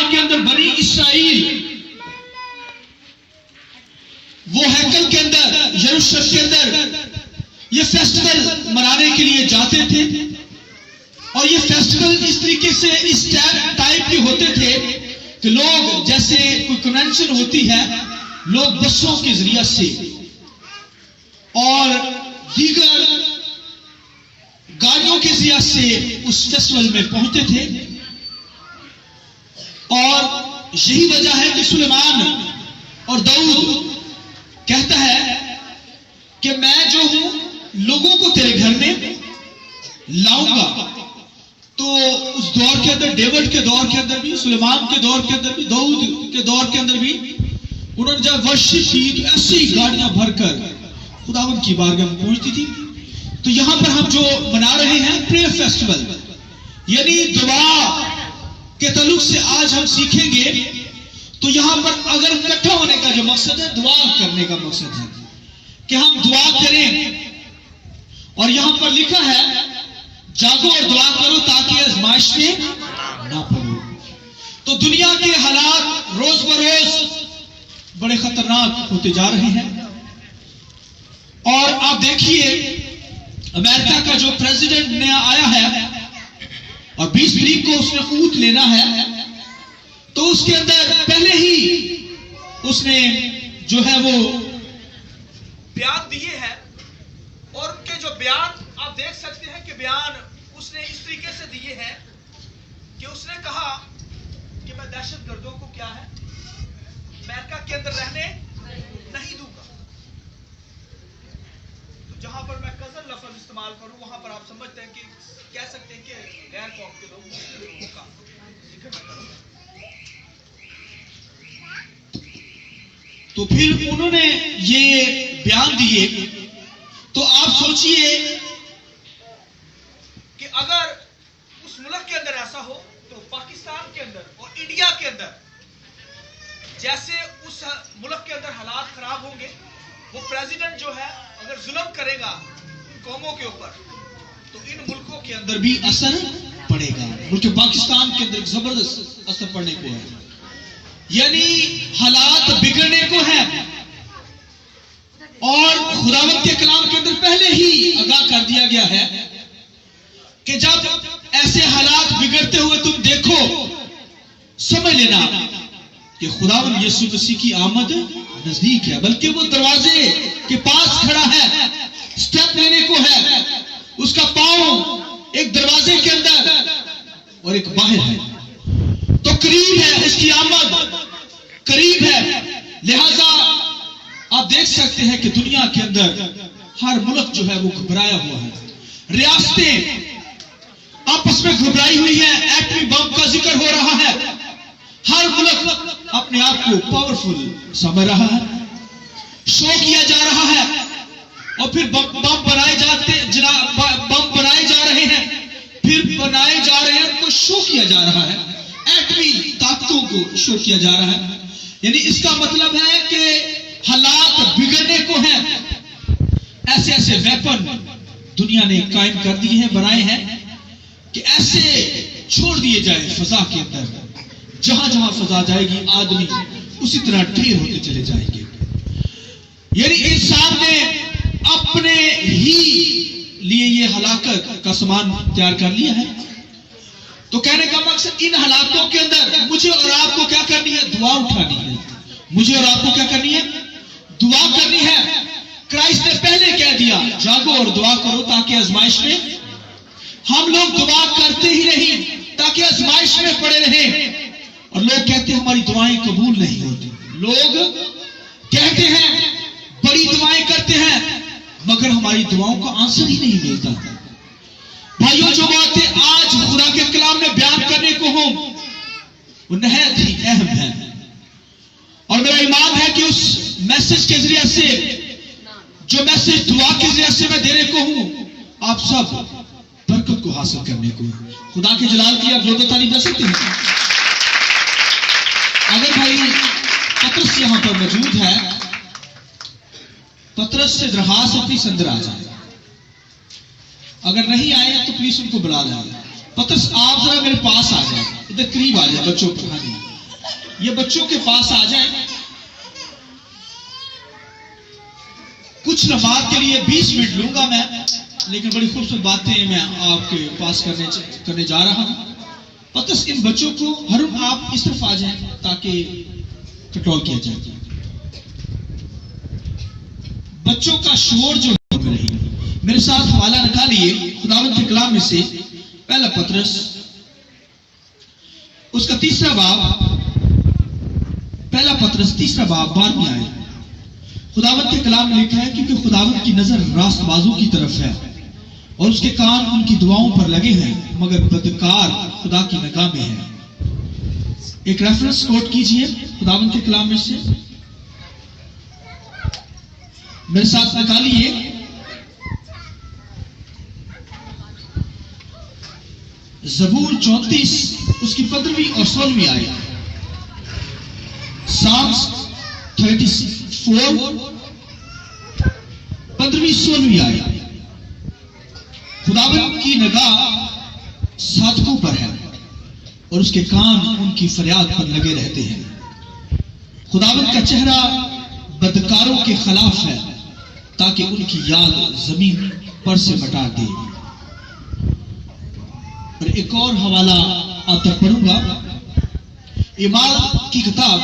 के अंदर बनी इसराइल वो हैकल के अंदर, यरूशलेम के अंदर ये फेस्टिवल मनाने के लिए जाते थे। और ये फेस्टिवल इस तरीके से इस टाइप के होते थे कि लोग, जैसे कोई कन्वेंशन होती है, लोग बसों के जरिए से और दीगर गाड़ियों के जरिए से उस फेस्टिवल में पहुंचते थे। और यही वजह है कि सुलेमान और दाऊद कहता है कि मैं जो हूं लोगों को तेरे घर में लाऊंगा। तो उस दौर के अंदर, डेविड के दौर के अंदर भी, सुलेमान के दौर के अंदर भी, दाऊद के दौर के अंदर भी उन्होंने जब वर्शिप की तो ऐसी गाड़ियां भरकर खुदावंद की बारगाह में पहुंचती थी। तो यहां पर हम जो मना रहे हैं प्रेयर फेस्टिवल, यानी दुआ के ताल्लुक से आज हम सीखेंगे। तो यहां पर अगर इकट्ठा होने का जो मकसद है, दुआ करने का मकसद है कि हम दुआ करें। और यहां पर लिखा है जागो और दुआ करो ताकि आजमाइश में ना पड़ो। तो दुनिया के हालात रोज बरोज बड़े खतरनाक होते जा रहे हैं। और आप देखिए अमेरिका का जो प्रेसिडेंट नया आया है और 20 तारीख को उसने ऊंट लेना है, तो उसके अंदर पहले ही उसने जो है वो बयान दिए हैं। और उनके जो बयान आप देख सकते हैं कि बयान उसने इस तरीके से दिए हैं कि उसने कहा कि मैं दहशतगर्दों को क्या है अमेरिका के अंदर रहने नहीं दूंगा। तो जहां पर मैं कजन लफ्ज इस्तेमाल करूं वहां पर आप समझते हैं कि कह सकते हैं कि गैर कौम के लोगों का जिक्र मैं करूंगा। तो फिर उन्होंने ये बयान दिए। तो आप सोचिए कि अगर उस मुल्क के अंदर ऐसा हो तो पाकिस्तान के अंदर और इंडिया के अंदर जैसे उस मुल्क के अंदर हालात खराब होंगे, वो प्रेसिडेंट जो है अगर जुल्म करेगा कौमों के ऊपर तो इन मुल्कों के अंदर भी असर पड़ेगा। मुल्क पाकिस्तान के अंदर जबरदस्त असर पड़ने को है, यानी हालात बिगड़ने को है। और खुदावंद के कलाम के अंदर पहले ही आगाह कर दिया गया है कि जब ऐसे हालात बिगड़ते हुए तुम देखो, समझ लेना कि खुदावंद यीशु मसीह की आमद नजदीक है, बल्कि वो दरवाजे के पास खड़ा है, स्टेप लेने को है। उसका पांव एक दरवाजे के अंदर और एक बाहर है, तो करीब है, उसकी आमद करीब है। लिहाजा आप देख सकते हैं कि दुनिया के अंदर हर मुल्क जो है वो घबराया हुआ है, रियासतें आपस में घबराई हुई है, एटमी बम का जिक्र हो रहा है, हर मुल्क अपने आप को पावरफुल समझ रहा है, शो किया जा रहा है। और फिर बम बनाए जा रहे हैं, फिर बनाए जा रहे हैं, उनको शो किया जा रहा है, एटमी ताकतों को शो किया जा रहा है। यानी इसका मतलब है कि हालात बिगड़ने को है। ऐसे ऐसे वेपन दुनिया ने कायम कर दिए हैं, बनाए हैं कि ऐसे छोड़ दिए जाए फजा के अंदर, जहां जहां फजा जाएगी आदमी उसी तरह ढेर होते चले जाएंगे। यानी इंसान ने अपने ही लिए ये हलाकत का सामान तैयार कर लिया है। तो कहने का मकसद इन हालातों के अंदर मुझे और आपको क्या करनी है? दुआ उठानी है। मुझे और आपको क्या करनी है? दुआ करनी है। क्राइस्ट ने पहले कह दिया जागो और दुआ करो ताकि आजमाइश में, हम लोग दुआ करते ही नहीं ताकि आजमाइश में पड़े रहें। और लोग कहते हैं हमारी दुआएं कबूल नहीं होती, लोग कहते हैं बड़ी दुआएं करते हैं मगर हमारी दुआओं का आंसर ही नहीं मिलता। भाइयों, जो बातें आज खुदा के कलाम में बयान करने को हो वो नहायत ही अहम है। और मेरा ईमान है कि उस मैसेज के जरिए से, जो मैसेज दुआ के जरिए से मैं देने को हूं, आप सब बरकत को हासिल करने को, खुदा के जलाल की आप जोरदार तारीफ कर सकते हैं। अगर भाई पतरस यहां पर मौजूद है, पतरस से दरखास्त अपनी संदर आ जाए, अगर नहीं आए तो प्लीज उनको बुला लें। पतरस आप जरा मेरे पास आ जाए, इधर करीब आ जाए, बच्चों पर। हाँ जी, ये बच्चों के पास आ जाए, कुछ नमाज के लिए 20 मिनट लूंगा मैं, लेकिन बड़ी खूबसूरत बातें मैं आपके पास करने जा रहा हूं। बस इन बच्चों को हरुण आप इस तरफ आ जाएं ताकि कंट्रोल किया जाए। बच्चों का शोर जो नहीं, मेरे साथ हवाला निकालिए खुदावंद के कलाम में से पहला पतरस उसका 3रा बाब, पहला पतरस 3रा बाब 12वीं आयत। खुदावंद के कलाम में लिखा है, क्योंकि खुदावंद की नजर रास्तबाजों की तरफ है और उसके कान उनकी दुआओं पर लगे हैं, मगर बदकार खुदा की निगाह में है। एक रेफरेंस कोट कीजिए खुदावंद के कलाम में से, मेरे साथ निकालिए। ज़बूर 34 उसकी 15वीं और 16वीं आयत। साम्स 34 15वीं 16वीं आयत। खुदावंद की निगाह साधकों पर है और उसके कान उनकी फरियाद पर लगे रहते हैं। खुदावंद का चेहरा बदकारों के खिलाफ है ताकि उनकी याद जमीन पर से मिटा दे। और एक और हवाला आप तक पढ़ूंगा, इमाल की किताब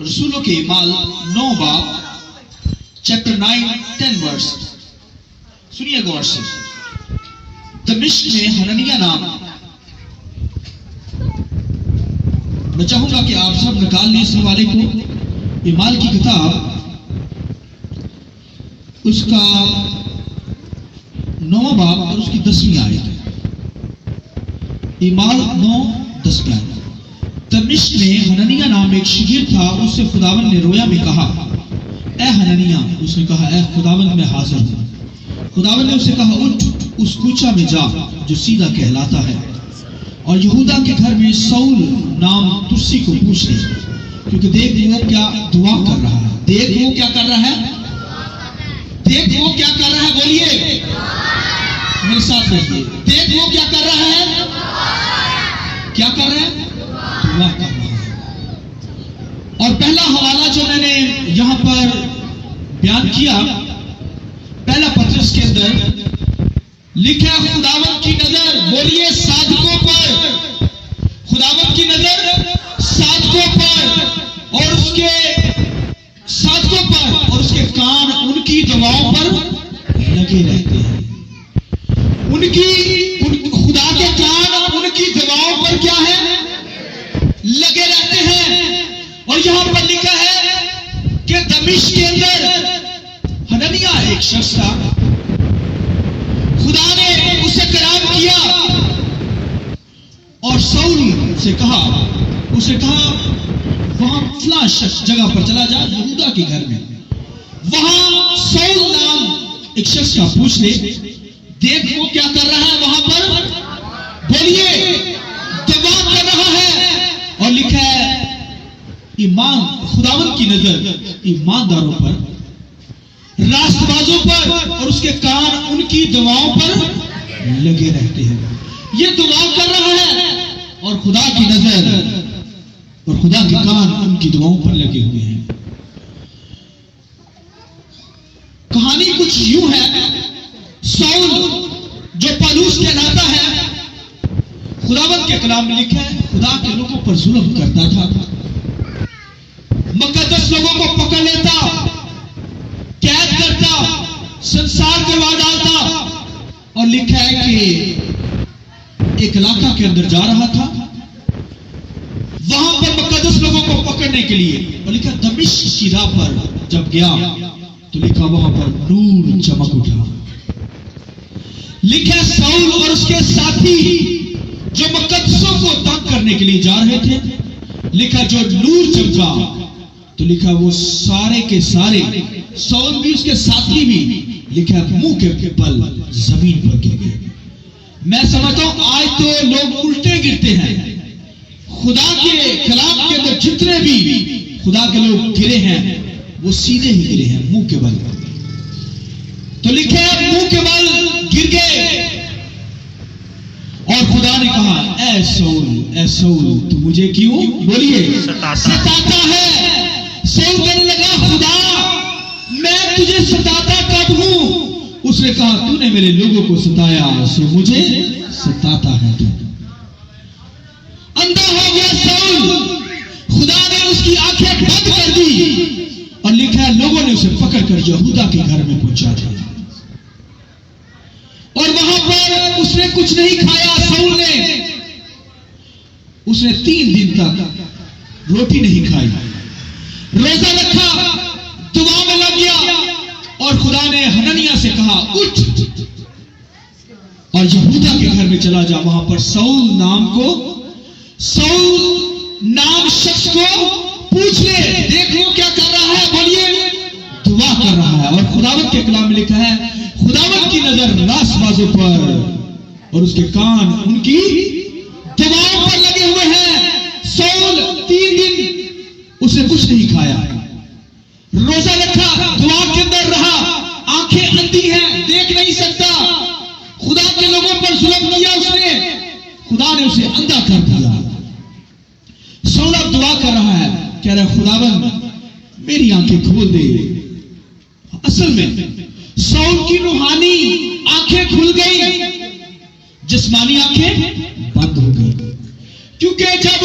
रसूलों के इमाल 9 बाब चैप्टर 9-10 वर्स, सुनिए गौर से। दमिश्क में हननिया नाम, मैं चाहूंगा कि आप सब निकाल लें इस हवाले को। इमाल की किताब उसका 9 बाब और उसकी 10वीं आयत। इमाल 9-10 आयत। दमिश्क में हननिया नाम एक शागिर्द था, उससे खुदावंद ने रोया में कहा, ए हननिया। उसने कहा, ए खुदावंद मैं हाजिर हूं। खुदावंद ने उसे कहा, उठ उस कूचा में जा जो सीधा कहलाता है और यहूदा के घर में सऊल नाम तुर्सी को पूछ ले, क्योंकि देख वो क्या दुआ कर रहा है। देख वो क्या कर रहा है, देख वो क्या कर रहा है, बोलिए मेरे साथ रहिए। देख वो क्या कर रहा है, क्या कर रहा है, दुआ कर रहा है। और पहला हवाला जो मैंने यहां पर बयान किया, पहला पतरस के अंदर लिखा खुदावंद की नजर, बोलिए साधकों पर, खुदावंद की नजर साधकों पर और उसके साधकों पर और उसके कान उनकी दुआओं पर लगे रहते हैं। खुदा के कान उनकी दुआओं पर क्या है, लगे रहते हैं। और यहां पर लिखा है कि दमिश्क के अंदर हननिया एक शख्स था, खुदा ने उसे कलाम किया और सऊल से कहा, उसे कहा वहां फलां जगह पर चला जा, यहूदा के घर में, वहां सऊल नाम एक शख्स का पूछ ले, देख वो क्या कर रहा है वहां पर, बोलिए दुआ कर रहा है। और लिखा है ईमान, खुदावंद की नजर ईमानदारों पर, रास्तबाजों पर और उसके कान उनकी दुआओं पर लगे रहते हैं। ये दुआ कर रहा है और खुदा की नजर और खुदा के कान उनकी दुआओं पर लगे हुए हैं। कहानी कुछ यूं है, सऊल जो पौलुस कहलाता है, खुदावंद के कलाम में लिखा है खुदा के लोगों पर जुल्म करता था, मुकद्दस लोगों को पकड़ लेता, कैद करता, संसार करवा डालता। और लिखा है कि एक इलाका के अंदर जा रहा था, वहां पर मुकद्दस लोगों को पकड़ने के लिए, और लिखा दमिश्क की राह पर जब गया तो लिखा वहां पर नूर चमक उठा। लिखा सऊल और उसके साथी जो मुकद्दसों को तंग करने के लिए जा रहे थे, लिखा जो नूर चमका तो लिखा वो सारे के सारे, सऊल भी उसके साथी भी, लिखा मुंह के बल जमीन पर गिर गए। मैं समझता हूं आज तो लोग उल्टे गिरते हैं। खुदा के कलाम के अंदर जितने भी खुदा के लोग गिरे हैं वो सीधे ही गिरे हैं, मुंह के बल। तो लिखे मुंह के बल गिर गए और खुदा ने कहा, ऐ सऊल तू मुझे क्यों बोलिए सताता है। सऊल कहने लगा, खुदा मैं तुझे सताता कब हूं? उसने कहा, तूने मेरे लोगों को सताया सो मुझे सताता है तू। अंधा हो गया सऊल, खुदा ने उसकी आंखें बंद कर दी और लिखा है लोगों ने उसे पकड़कर यहूदा के घर में पहुंचा दिया और वहां पर उसने कुछ नहीं खाया। सऊल ने उसने 3 दिन तक रोटी नहीं खाई, रोजा रखा, दुआ में लग गया और खुदा ने हननिया से कहा, उठ और यहूदा के घर में चला जा। वहां पर सऊल नाम शख्स को पूछ ले, देख वो क्या कर रहा है, बोलिए दुआ कर रहा है। और खुदावत के कलाम में लिखा है, खुदावत की नजर नासबाजों पर और उसके कान उनकी दुआओं पर लगे हुए हैं। सऊल 3 दिन उसने कुछ नहीं खाया, रोजा रखा, दुआ के अंदर रहा, आंखें अंधी हैं, देख नहीं सकता। खुदा के लोगों पर जुल्म किया उसने, खुदा ने उसे अंधा कर दिया। सऊल अब दुआ कर रहा है, कह रहा है खुदावन मेरी आंखें खोल दे। असल में सऊल की रूहानी आंखें खुल गई, जिस्मानी आंखें बंद हो गई। क्योंकि जब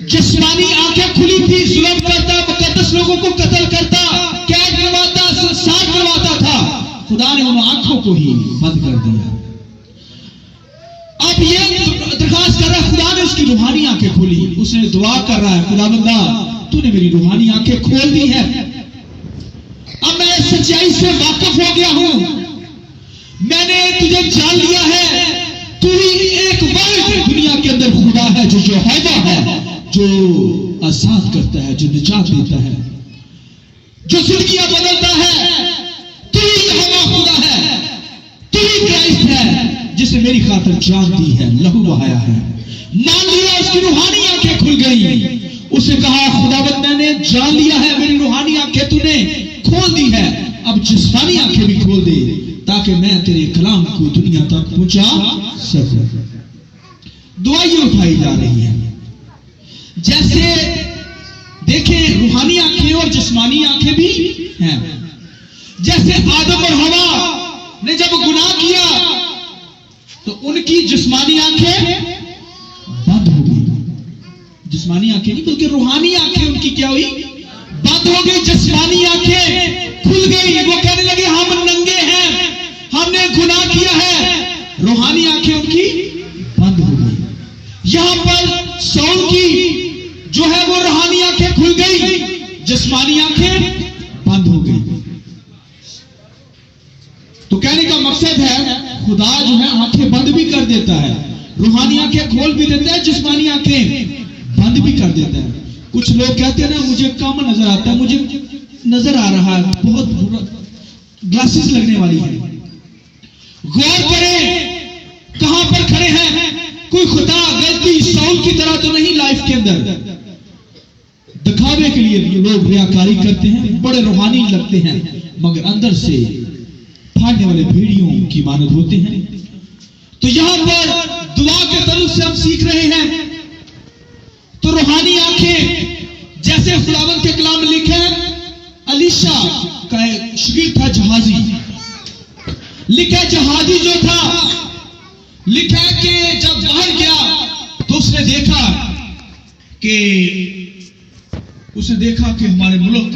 जिस्मानी आंखें खुली थी, जुल्म करता, मुकद्दस लोगों को कत्ल करता, कैद करवाता, संसार करवाता था, खुदा ने उन आंखों को ही बंद कर दिया। अब ये दरखास्त कर रहा है, खुदा ने उसकी रूहानी आंखें खोली। उसने दुआ कर रहा है, खुदावंदा तूने मेरी रूहानी आंखें खोल दी है, अब मैं सच्चाई से वाकिफ हो गया हूं, मैंने तुझे जान लिया है, तू ही एक वर्ड दुनिया के अंदर खुदा है जो यहोवा है, जो आजाद करता है, जो निजात देता है, जो जिंदगियां बदलता है। तू ही यहोवा खुदा है, तू ही क्राइस्ट है जिसने मेरी खातिर जान दी है, लहू बहाया है। मान लिया, उसकी रूहानी आंखें खुल गई। उसने कहा, खुदावंद मैंने जान लिया है, मेरी रूहानी आंखें तूने खोल दी है, अब जिस्मानी आंखें भी खोल दे ताकि मैं तेरे कलाम को दुनिया तक पहुंचा सकूं। दुआएं उठाई जा रही है। जैसे देखें, रूहानी आंखें और जिस्मानी आंखें भी हैं। जैसे आदम और हवा ने जब गुनाह किया तो उनकी जिस्मानी आंखें बंद हो गई। जिस्मानी आंखें नहीं बल्कि रूहानी आंखें उनकी क्या हुई, बंद हो गई। जिस्मानी आंखें खुल गई, वो कहने लगे हम नंगे हैं, हमने गुनाह किया है। रूहानी आंखें उनकी बंद हो गई। यहां पर सऊल की जो है वो रूहानी आंखें खुल गई, जिस्मानी आंखें बंद हो गई। तो कहने का मकसद है, खुदा जो है आंखें बंद भी कर देता है, रूहानी आंखें खोल भी देता है, जिस्मानी आंखें बंद भी कर देता है। कुछ लोग कहते हैं ना, मुझे कम नजर आता है, मुझे नजर आ रहा है, बहुत बुरा, ग्लासेस लगने वाली है। गौर करें कहां पर खड़े हैं, कोई खुदा गलती सऊल की तरह तो नहीं लाइफ के अंदर। दिखावे के लिए लोग रियाकारी करते हैं, बड़े रूहानी लगते हैं, मगर अंदर से फाड़ने वाले भेड़ियों की मानद होते हैं। तो यहां पर दुआ के तलुक से हम सीख रहे हैं। तो रूहानी आंखें, जैसे खुदावंद के कलाम में लिखा है, अलीशा का एक शागिर्द था जहाजी, लिखा जहाजी जो था, लिखा है कि जब बाहर गया तो उसने देखा कि हमारे मुल्क को